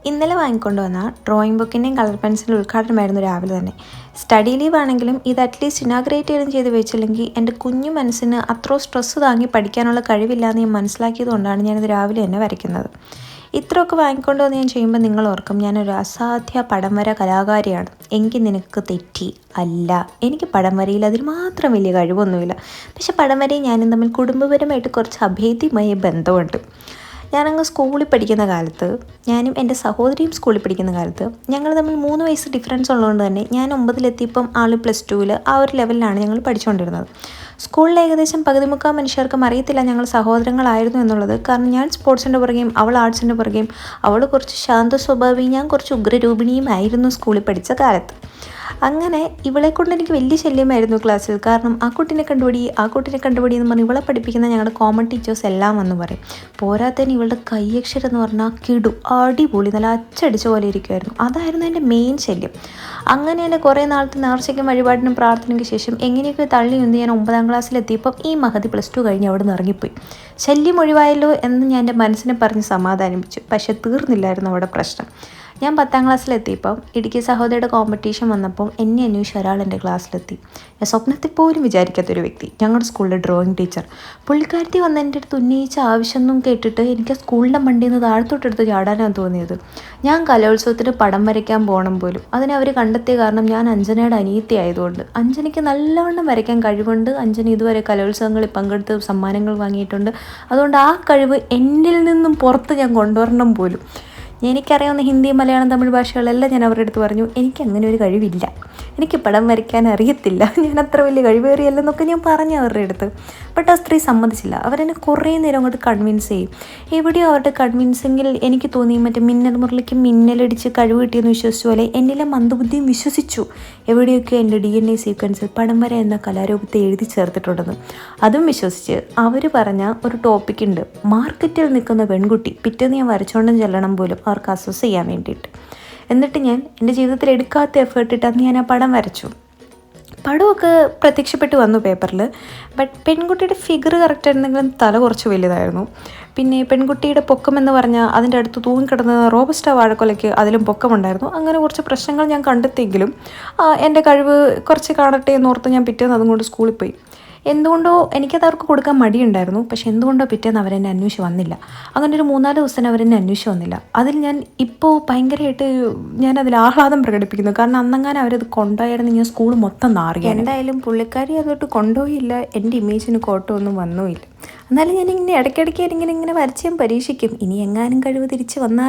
ഇന്നലെ വാങ്ങിക്കൊണ്ട് വന്ന ഡ്രോയിങ് ബുക്കിൻ്റെയും കളർ പെൻസിലിൻ്റെ ഉദ്ഘാടനമായിരുന്നു രാവിലെ തന്നെ. സ്റ്റഡി ലീവ് ആണെങ്കിലും ഇത് അറ്റ്ലീസ്റ്റ് ഇനാഗ്രേറ്റ് ചെയ്ത് വെച്ചില്ലെങ്കിൽ എൻ്റെ കുഞ്ഞു മനസ്സിന് അത്രോ സ്ട്രെസ്സ് താങ്ങി പഠിക്കാനുള്ള കഴിവില്ലാന്ന് ഞാൻ മനസ്സിലാക്കിയതുകൊണ്ടാണ് ഞാനിത് രാവിലെ തന്നെ വരയ്ക്കുന്നത്. ഇത്രയൊക്കെ വാങ്ങിക്കൊണ്ട് വന്ന് ഞാൻ ചെയ്യുമ്പോൾ നിങ്ങൾ ഓർക്കും ഞാനൊരു അസാധ്യ പടം വര കലാകാരിയാണ്. എങ്കിൽ നിനക്ക് തെറ്റി. അല്ല, എനിക്ക് പടം വരയിൽ അതിന് മാത്രം വലിയ കഴിവൊന്നുമില്ല. പക്ഷെ പടം വരയും ഞാനും തമ്മിൽ കുടുംബപരമായിട്ട് കുറച്ച് അഭേദ്യമായ ബന്ധമുണ്ട്. ഞാനങ്ങ് സ്കൂളിൽ പഠിക്കുന്ന കാലത്ത്, ഞാനും എൻ്റെ സഹോദരിയും സ്കൂളിൽ പഠിക്കുന്ന കാലത്ത് ഞങ്ങൾ തമ്മിൽ 3 വയസ്സ് ഡിഫറൻസ് ഉള്ളതുകൊണ്ട് തന്നെ ഞാൻ 9ലെത്തിയപ്പം ആൾ +2 ആ ഒരു ലെവലിലാണ് ഞങ്ങൾ പഠിച്ചുകൊണ്ടിരുന്നത്. സ്കൂളിൽ ഏകദേശം പകുതിമുക്കാൽ മനുഷ്യർക്കും അറിയത്തില്ല ഞങ്ങൾ സഹോദരങ്ങളായിരുന്നു എന്നുള്ളത്. കാരണം ഞാൻ സ്പോർട്സിൻ്റെ പുറകെയും അവൾ ആർട്സിൻ്റെ പുറകെയും, അവൾ കുറച്ച് ശാന്ത സ്വഭാവിയും ഞാൻ കുറച്ച് ഉഗ്രരൂപിണിയും ആയിരുന്നു സ്കൂളിൽ പഠിച്ച കാലത്ത്. അങ്ങനെ ഇവളെ കൊണ്ട് എനിക്ക് വലിയ ശല്യമായിരുന്നു ക്ലാസ്സിൽ. കാരണം ആ കുട്ടീനെ കണ്ടുപിടി എന്ന് പറഞ്ഞ് ഇവളെ പഠിപ്പിക്കുന്ന ഞങ്ങളുടെ കോമൺ ടീച്ചേഴ്സ് എല്ലാം വന്ന് പറയും. പോരാത്തതിന് ഇവളുടെ കയ്യക്ഷരം എന്ന് പറഞ്ഞാൽ അടിപൊളി, നല്ല അച്ചടിച്ച പോലെ ഇരിക്കുമായിരുന്നു. അതായിരുന്നു എൻ്റെ മെയിൻ ശല്യം. അങ്ങനെ എൻ്റെ കുറേ നാളത്തെ നേർച്ചയ്ക്കും വഴിപാടിനും പ്രാർത്ഥനയ്ക്ക് ശേഷം എങ്ങനെയൊക്കെ തള്ളി ഉന്തി ഞാൻ 9ാം ക്ലാസ്സിലെത്തിയപ്പം ഈ മഹതി +2 കഴിഞ്ഞ് അവിടെ നിന്ന് ഇറങ്ങിപ്പോയി. ശല്യം ഒഴിവായല്ലോ എന്ന് ഞാൻ എൻ്റെ മനസ്സിനെ പറഞ്ഞ് സമാധാനിപ്പിച്ചു. പക്ഷെ തീർന്നില്ലായിരുന്നു അവിടെ പ്രശ്നം. ഞാൻ 10ാം ക്ലാസ്സിലെത്തിയപ്പം ഇടുക്കി സഹോദരിയുടെ കോമ്പറ്റീഷൻ വന്നപ്പോൾ എന്നെ അന്വേഷിച്ച് ഒരാൾ എൻ്റെ ക്ലാസ്സിലെത്തി. ഞാൻ സ്വപ്നത്തിൽ പോലും വിചാരിക്കാത്തൊരു വ്യക്തി, ഞങ്ങളുടെ സ്കൂളിലെ ഡ്രോയിങ് ടീച്ചർ. പുള്ളിക്കാരത്തി വന്ന് എൻ്റെ അടുത്ത് ഉന്നയിച്ച ആവശ്യമൊന്നും കേട്ടിട്ട് എനിക്ക് സ്കൂളിൻ്റെ മണ്ടിയിൽ നിന്ന് താഴത്തോട്ടെടുത്ത് ചാടാനാണ് തോന്നിയത്. ഞാൻ കലോത്സവത്തിന് പടം വരയ്ക്കാൻ പോകണം പോലും. അതിനെ അവർ കണ്ടെത്തിയ കാരണം ഞാൻ അഞ്ജനയുടെ അനിയത്തി ആയതുകൊണ്ട്. അഞ്ജനയ്ക്ക് നല്ലവണ്ണം വരയ്ക്കാൻ കഴിവുണ്ട്. അഞ്ജന ഇതുവരെ കലോത്സവങ്ങളിൽ പങ്കെടുത്ത് സമ്മാനങ്ങൾ വാങ്ങിയിട്ടുണ്ട്. അതുകൊണ്ട് ആ കഴിവ് എന്നിൽ നിന്നും പുറത്ത് ഞാൻ കൊണ്ടുവരണം പോലും. എനിക്കറിയാവുന്ന ഹിന്ദി, മലയാളം, തമിഴ് ഭാഷകളെല്ലാം ഞാൻ അവരുടെ അടുത്ത് പറഞ്ഞു, എനിക്ക് അങ്ങനെ ഒരു കഴിവില്ല, എനിക്ക് പടം വരയ്ക്കാൻ അറിയത്തില്ല, ഞാൻ അത്ര വലിയ കഴിവേറിയല്ലെന്നൊക്കെ ഞാൻ പറഞ്ഞു അവരുടെ അടുത്ത്. ബട്ട് ആ സ്ത്രീ സമ്മതിച്ചില്ല. അവരെന്നെ കുറേ നേരം അങ്ങോട്ട് കൺവിൻസ് ചെയ്യും. എവിടെയോ അവരുടെ കൺവിൻസിങ്ങിൽ എനിക്ക് തോന്നി മറ്റേ മിന്നൽ മുരളിക്ക് മിന്നലടിച്ച് കഴിവ് കിട്ടിയെന്ന് വിശ്വസിച്ച പോലെ എന്നിലെ മന്ദബുദ്ധിയും വിശ്വസിച്ചു. എവിടെയൊക്കെ എൻ്റെ DNA സീക്വൻസിൽ പടം വര എന്ന കലാരൂപത്തെ എഴുതി ചേർത്തിട്ടുണ്ടെന്ന് അതും വിശ്വസിച്ച് അവർ പറഞ്ഞ ഒരു ടോപ്പിക്കുണ്ട്, മാർക്കറ്റിൽ നിൽക്കുന്ന പെൺകുട്ടി. പിറ്റേന്ന് ഞാൻ വരച്ചോണ്ടും ചെല്ലണം പോലും അവർക്ക് അസസ് ചെയ്യാൻ വേണ്ടിയിട്ട്. എന്നിട്ട് ഞാൻ എൻ്റെ ജീവിതത്തിൽ എടുക്കാത്ത എഫേർട്ട് ഇട്ട് അന്ന് ഞാൻ ആ പടം വരച്ചു. പടമൊക്കെ പ്രത്യക്ഷപ്പെട്ട് വന്നു പേപ്പറിൽ. ബട്ട് പെൺകുട്ടിയുടെ ഫിഗർ കറക്റ്റ് ആയിരുന്നെങ്കിലും തല കുറച്ച് വലുതായിരുന്നു. പിന്നെ പെൺകുട്ടിയുടെ പൊക്കമെന്ന് പറഞ്ഞാൽ അതിൻ്റെ അടുത്ത് തൂങ്ങിക്കിടന്ന റോബസ്റ്റ വാഴക്കൊലയ്ക്ക് അതിലും പൊക്കമുണ്ടായിരുന്നു. അങ്ങനെ കുറച്ച് പ്രശ്നങ്ങൾ ഞാൻ കണ്ടെത്തിയെങ്കിലും എൻ്റെ കഴിവ് കുറച്ച് കാണട്ടെ എന്നോർത്ത് ഞാൻ പിറ്റേന്ന് അതും കൊണ്ട് സ്കൂളിൽ പോയി. എന്തുകൊണ്ടോ എനിക്കത് അവർക്ക് കൊടുക്കാൻ മടിയുണ്ടായിരുന്നു. പക്ഷെ എന്തുകൊണ്ടോ പിറ്റേന്ന് അവരെന്നെ അന്വേഷിച്ച് വന്നില്ല. അങ്ങനെ ഒരു 3-4 ദിവസം അവരെന്നെ അന്വേഷിച്ച് വന്നില്ല. അതിൽ ഞാൻ ഇപ്പോൾ ഭയങ്കരമായിട്ട് ഞാനതിൽ ആഹ്ലാദം പ്രകടിപ്പിക്കുന്നു. കാരണം അന്നങ്ങനെ അവരത് കൊണ്ടുപോയായിരുന്നു ഞാൻ സ്കൂൾ മൊത്തം നാറിയാണ്. എന്തായാലും പുള്ളിക്കാരി അതൊട്ട് കൊണ്ടുപോയില്ല, എൻ്റെ ഇമേജിന് കോട്ടമൊന്നും വന്നുമില്ല. എന്നാലും ഞാനിങ്ങനെ ഇടയ്ക്കിടയ്ക്ക് ഇങ്ങനെ വരച്ച് ഞാൻ പരീക്ഷിക്കും. ഇനി എങ്ങാനും കഴിവ് തിരിച്ച് വന്നാൽ